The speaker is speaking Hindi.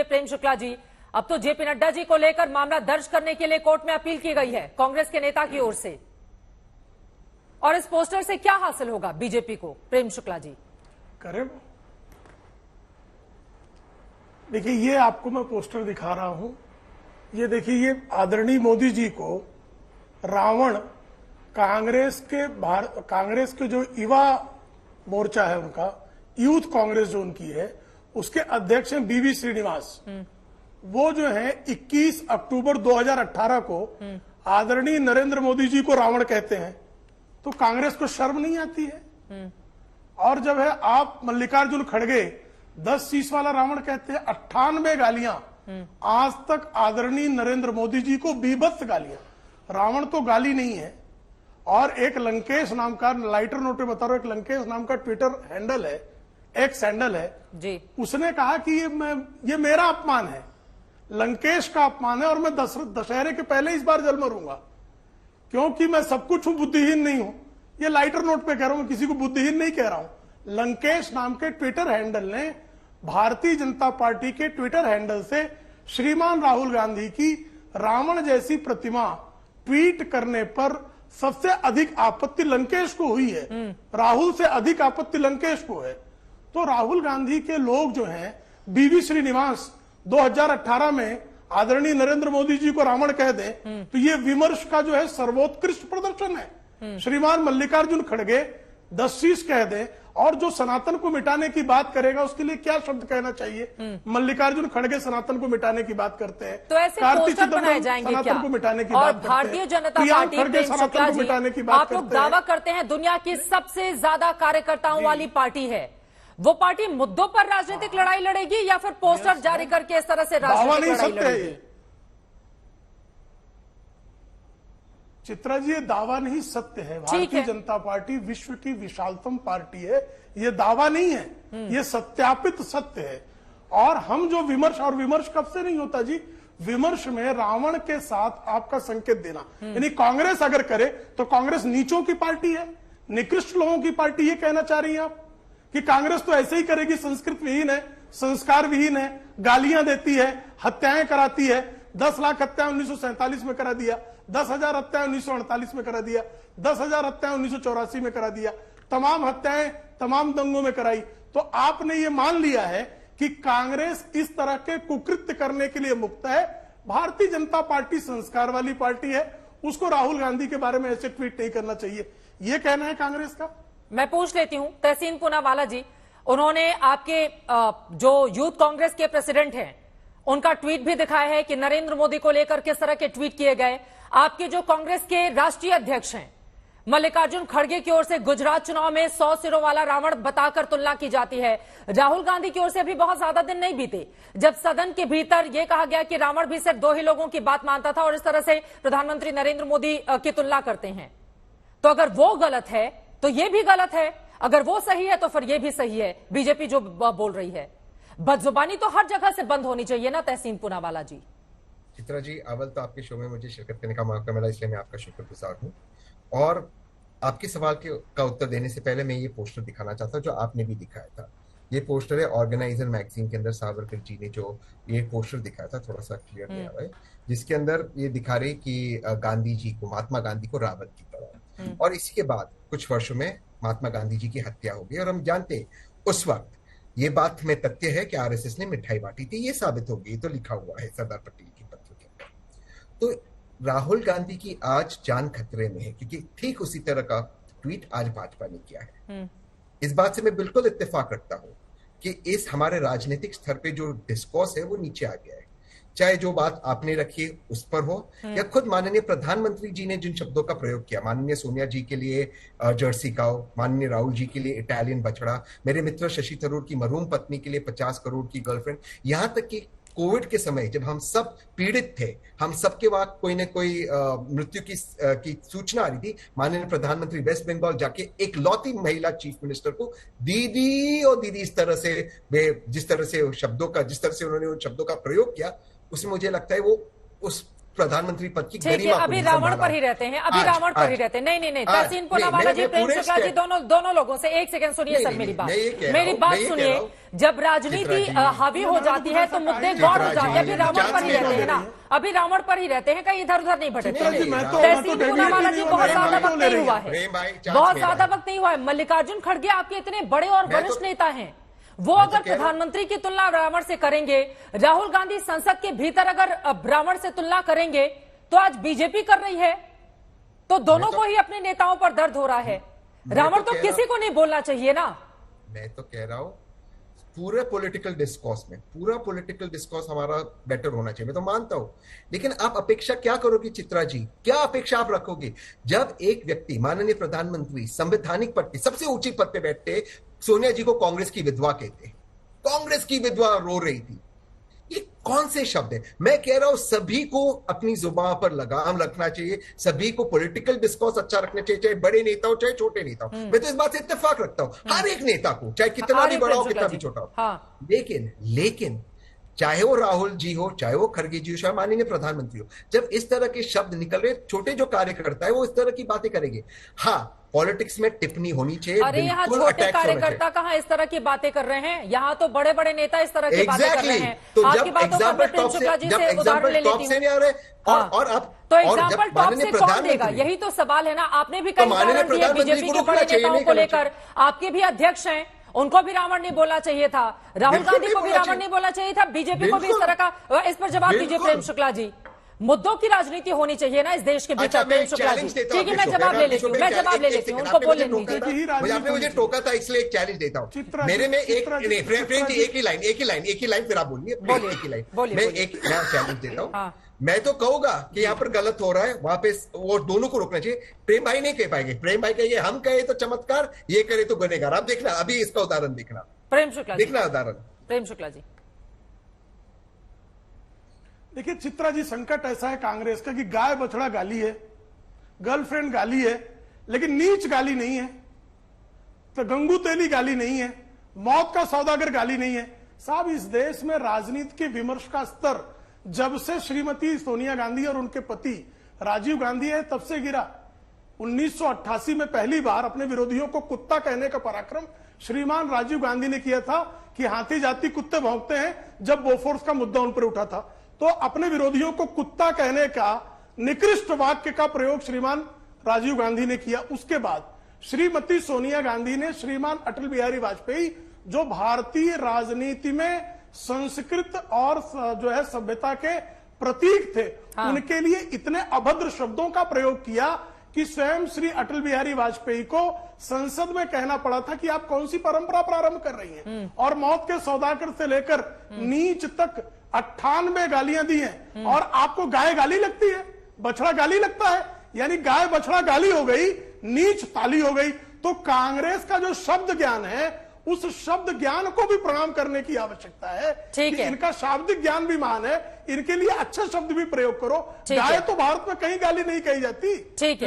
प्रेम शुक्ला जी, अब तो जेपी नड्डा जी को लेकर मामला दर्ज करने के लिए कोर्ट में अपील की गई है कांग्रेस के नेता की ओर से, और इस पोस्टर से क्या हासिल होगा बीजेपी को? प्रेम शुक्ला जी करें। देखिए, ये आपको मैं पोस्टर दिखा रहा हूं। ये देखिए, ये आदरणीय मोदी जी को रावण कांग्रेस के जो युवा मोर्चा है, उनका यूथ कांग्रेस जो उनकी है, उसके अध्यक्ष हैं बीवी श्रीनिवास। वो जो है 21 अक्टूबर 2018 को आदरणीय नरेंद्र मोदी जी को रावण कहते हैं। तो कांग्रेस को शर्म नहीं आती है? और जब है आप मल्लिकार्जुन खड़गे 10 शीश वाला रावण कहते हैं, 98 गालियां आज तक आदरणीय नरेंद्र मोदी जी को, बीभत्स गालियां। रावण तो गाली नहीं है। और एक लंकेश नाम का, लाइटर नोट पे बता रहा हूं, एक लंकेश नाम का ट्विटर हैंडल है, एक्स हैंडल है जी, उसने कहा कि ये मेरा अपमान है, लंकेश का अपमान है, और मैं दशहरे के पहले इस बार जल मरूंगा, क्योंकि मैं सब कुछ हूं, बुद्धिहीन नहीं हूं। ये लाइटर नोट पे कह रहा हूं, मैं किसी को बुद्धिहीन नहीं कह रहा हूं। लंकेश नाम के ट्विटर हैंडल ने भारतीय जनता पार्टी के ट्विटर हैंडल से श्रीमान राहुल गांधी की रावण जैसी प्रतिमा ट्वीट करने पर सबसे अधिक आपत्ति लंकेश को हुई है। राहुल से अधिक आपत्ति लंकेश को है। तो राहुल गांधी के लोग जो हैं, बीवी श्रीनिवास 2018 में आदरणीय नरेंद्र मोदी जी को रावण कह दें, तो ये विमर्श का जो है सर्वोत्कृष्ट प्रदर्शन है। श्रीमान मल्लिकार्जुन खड़गे 10 शीश कह दें, और जो सनातन को मिटाने की बात करेगा उसके लिए क्या शब्द कहना चाहिए? मल्लिकार्जुन खड़गे सनातन को मिटाने की बात करते हैं, तो ऐसे पोस्टर बनाए जाएंगे क्या? सनातन को मिटाने की और बात करते हैं। भारतीय जनता पार्टी, प्रेम शुक्ला जी, आप लोग दावा करते हैं दुनिया की सबसे ज्यादा कार्यकर्ताओं वाली पार्टी है। वो पार्टी मुद्दों पर राजनीतिक लड़ाई लड़ेगी या फिर पोस्टर जारी करके इस तरह से राजनीतिक लड़ाई लड़ेगी? चित्रा जी, ये दावा नहीं, सत्य है। भारतीय जनता पार्टी विश्व की विशालतम पार्टी है, ये दावा नहीं है, ये सत्यापित सत्य है। और हम जो विमर्श, और विमर्श कब से नहीं होता जी, विमर्श में रावण के साथ आपका संकेत देना, यानी कांग्रेस अगर करे तो कांग्रेस नीचों की पार्टी है, निकृष्ट लोगों की पार्टी, ये कहना चाह रही हैं आप कि कांग्रेस तो ऐसे ही करेगी, संस्कृत विहीन है, संस्कार विहीन है, गालियां देती है, हत्याएं कराती है। 10 लाख हत्याएं 1947 में करा दिया, 10,000 हत्याएं 1948 में करा दिया, 10,000 हत्याएं 1984 में करा दिया, तमाम हत्याएं तमाम दंगों में कराई। तो आपने ये मान लिया है कि कांग्रेस इस तरह के कुकृत्य करने के लिए मुक्त है। भारतीय जनता पार्टी संस्कार वाली पार्टी है, उसको राहुल गांधी के बारे में ऐसे ट्वीट नहीं करना चाहिए, ये कहना है कांग्रेस का। मैं पूछ लेती हूं तहसीन पूनावाला जी, उन्होंने आपके जो यूथ कांग्रेस के प्रेसिडेंट हैं उनका ट्वीट भी दिखाया है कि नरेंद्र मोदी को लेकर किस तरह के ट्वीट किए गए। आपके जो कांग्रेस के राष्ट्रीय अध्यक्ष हैं मल्लिकार्जुन खड़गे की ओर से गुजरात चुनाव में 100 सिरों वाला रावण बताकर तुलना की जाती है। राहुल गांधी की ओर से अभी बहुत ज्यादा दिन नहीं बीते जब सदन के भीतर यह कहा गया कि रावण भी सिर्फ 2 ही लोगों की बात मानता था, और इस तरह से प्रधानमंत्री नरेंद्र मोदी की तुलना करते हैं। तो अगर वो गलत है तो ये भी गलत है, अगर वो सही है तो फिर ये भी सही है। बीजेपी जो बोल रही है, बदजुबानी तो हर जगह से बंद होनी चाहिए ना तहसीन पूनावाला जी। चित्रा जी, अव्वल तो आपके शो में मुझे शिरकत करने का मौका मिला, इसलिए मैं आपका शुक्रगुजार हूँ। और आपके सवाल का उत्तर देने से पहले मैं ये पोस्टर दिखाना चाहता हूँ जो आपने भी दिखाया था। ये पोस्टर है ऑर्गेनाइजर मैगजीन के अंदर, सावरकर जी ने जो ये पोस्टर दिखाया था, थोड़ा सा क्लियर नहीं आ रहा है, जिसके अंदर ये दिखा रहे कि गांधी जी को, महात्मा गांधी को रावण की तरह। और इसके बाद कुछ वर्षों में महात्मा गांधी जी की हत्या हो गई, और हम जानते हैं उस वक्त ये बात में तथ्य है कि आरएसएस ने मिठाई बांटी थी, ये साबित हो गई, तो लिखा हुआ है सरदार पटेल के पत्र के अंदर। तो राहुल गांधी की आज जान खतरे में है, क्योंकि ठीक उसी तरह का ट्वीट आज भाजपा ने किया है। इस बात से मैं बिल्कुल इत्तेफाक रखता हूं कि इस हमारे राजनीतिक स्तर पे जो डिस्कोर्स है वो नीचे आ गया है, चाहे जो बात आपने रखी उस पर हो, या खुद माननीय प्रधानमंत्री जी ने जिन शब्दों का प्रयोग किया, माननीय सोनिया जी के लिए जर्सी काऊ, माननीय राहुल जी के लिए इटालियन बछड़ा, मेरे मित्र शशि थरूर की मरहूम पत्नी के लिए 50 करोड़ की गर्लफ्रेंड, यहां तक कि कोविड के समय जब हम सब पीड़ित थे, हम सबके वहां कोई न कोई मृत्यु की सूचना आ रही थी, माननीय प्रधानमंत्री वेस्ट बंगाल जाके एक लौती महिला चीफ मिनिस्टर को दीदी और दीदी इस तरह से, जिस तरह से शब्दों का, जिस तरह से उन्होंने उन शब्दों का प्रयोग किया, उसमें मुझे लगता है वो उस प्रधानमंत्री पद की ठीक है, गरिमा को अभी नहीं रावण संभाला पर ही रहते हैं, अभी आज, रावण पर ही आज, रहते हैं। नहीं, आज, तहसीन पूनावाला नहीं, जी, मैं प्रेम पूरे शुक्ला जी, दोनों लोगों से एक सेकंड सुनिए सर मेरी बात। मेरी बात सुनिए, जब राजनीति हावी हो जाती है तो मुद्दे गौर हो जाते हैं। अभी रावण पर ही रहते हैं ना, अभी रावण पर ही रहते हैं, कहीं इधर उधर नहीं भटकते हैं। तहसीन पूनावाला जी, बहुत ज्यादा वक्त नहीं हुआ है, बहुत ज्यादा वक्त नहीं हुआ है। मल्लिकार्जुन खड़गे आपके इतने बड़े और वरिष्ठ नेता हैं, वो अगर प्रधानमंत्री की तुलना रावण से करेंगे, राहुल गांधी संसद के भीतर अगर रावण से तुलना करेंगे, तो आज बीजेपी कर रही है, तो दोनों को ही अपने नेताओं पर दर्द हो रहा है। रावण तो किसी को नहीं बोलना चाहिए ना। मैं तो कह रहा हूं पूरा पॉलिटिकल डिस्कोर्स हमारा बेटर होना चाहिए, मैं तो मानता हूं, लेकिन आप अपेक्षा क्या करोगे चित्रा जी, क्या अपेक्षा आप रखोगे जब एक व्यक्ति माननीय प्रधानमंत्री संवैधानिक पद पे सबसे ऊंची पद पे बैठते, सोनिया जी को कांग्रेस की विधवा कहते, कांग्रेस की विधवा रो रही थी। ये कौन से शब्द है? मैं कह रहा हूं सभी को अपनी जुबान पर लगाम रखना चाहिए, सभी को पॉलिटिकल डिस्कोर्स अच्छा रखना चाहिए, चाहे बड़े नेता हो चाहे छोटे नेता हो। मैं तो इस बात से इत्तेफाक रखता हूं, हर एक नेता को, चाहे कितना भी बड़ा हो कितना भी छोटा हो। हाँ। लेकिन चाहे वो राहुल जी हो, चाहे वो खड़गे जी हो, चाहे माननीय प्रधानमंत्री हो, जब इस तरह के शब्द निकल रहे, छोटे जो कार्यकर्ता है वो इस तरह की बातें करेंगे। हाँ, पॉलिटिक्स में टिप्पणी होनी चाहिए। अरे यहाँ छोटे कार्यकर्ता कहाँ इस तरह की बातें कर रहे हैं, यहाँ तो बड़े बड़े नेता इस तरह की बातें कर रहे हैं। तो आपकी बातों पर मैं प्रेम शुक्ला जी से उदाहरण ले लेती हूँ। और अब तो एग्जाम्पल टॉप से कौन देगा, यही तो सवाल है ना। आपने भी कई उदाहरण दिए बीजेपी के बड़े नेताओं को लेकर, आपके भी अध्यक्ष हैं, उनको भी रावण नहीं बोलना चाहिए था, राहुल गांधी को भी रावण नहीं बोलना चाहिए था, बीजेपी को भी इस तरह का। इस पर जवाब दीजिए प्रेम शुक्ला जी। मुद्दों की राजनीति होनी चाहिए ना इस देश के भीतर। प्रेम शुक्ला जी, ठीक है, मैं जवाब ले लेती हूँ, उनको बोलने दीजिए। आपने मुझे टोका था इसलिए एक चैलेंज देता हूँ। मेरे में एक ही लाइन फिर आप बोलिए, एक ही लाइन मैं चैलेंज देता हूँ। मैं तो कहूंगा कि यहाँ पर गलत हो रहा है, वहां पे वो दोनों को रोकना चाहिए। प्रेम भाई नहीं कह पाएंगे, प्रेम भाई कहिए हम कहे तो चमत्कार, ये करे तो गुनहगार। आप देखना, अभी इसका उदाहरण देखना, प्रेम शुक्ला देखना उदाहरण। प्रेम शुक्ला जी, देखिए चित्रा जी, संकट ऐसा है कांग्रेस का कि गाय बछड़ा गाली है, गर्लफ्रेंड गाली है, लेकिन नीच गाली नहीं है, तो गंगू तेली गाली नहीं है, मौत का सौदागर गाली नहीं है। साहब, इस देश में राजनीति के विमर्श का स्तर जब से श्रीमती सोनिया गांधी और उनके पति राजीव गांधी है तब से गिरा। 1988 में पहली बार अपने विरोधियों को कुत्ता कहने का पराक्रम श्रीमान राजीव गांधी ने किया था कि हाथी जाति कुत्ते भौंकते हैं, जब बोफोर्स का मुद्दा उन पर उठा था। तो अपने विरोधियों को कुत्ता कहने का निकृष्ट वाक्य का प्रयोग श्रीमान राजीव गांधी ने किया। उसके बाद श्रीमती सोनिया गांधी ने श्रीमान अटल बिहारी वाजपेयी, जो भारतीय राजनीति में संस्कृत और जो है सभ्यता के प्रतीक थे, हाँ। उनके लिए इतने अभद्र शब्दों का प्रयोग किया कि स्वयं श्री अटल बिहारी वाजपेयी को संसद में कहना पड़ा था कि आप कौन सी परंपरा प्रारंभ कर रही हैं। और मौत के सौदागर से लेकर नीच तक 98 गालियां दी हैं। और आपको गाय गाली लगती है, बछड़ा गाली लगता है, यानी गाय बछड़ा गाली हो गई, नीच ताली हो गई। तो कांग्रेस का जो शब्द ज्ञान है, उस शब्द ज्ञान को भी प्रणाम करने की आवश्यकता है। ठीक है, इनका शाब्दिक ज्ञान भी महान है, इनके लिए अच्छा शब्द भी प्रयोग करो। गाय तो भारत में कहीं गाली नहीं कही जाती। ठीक है।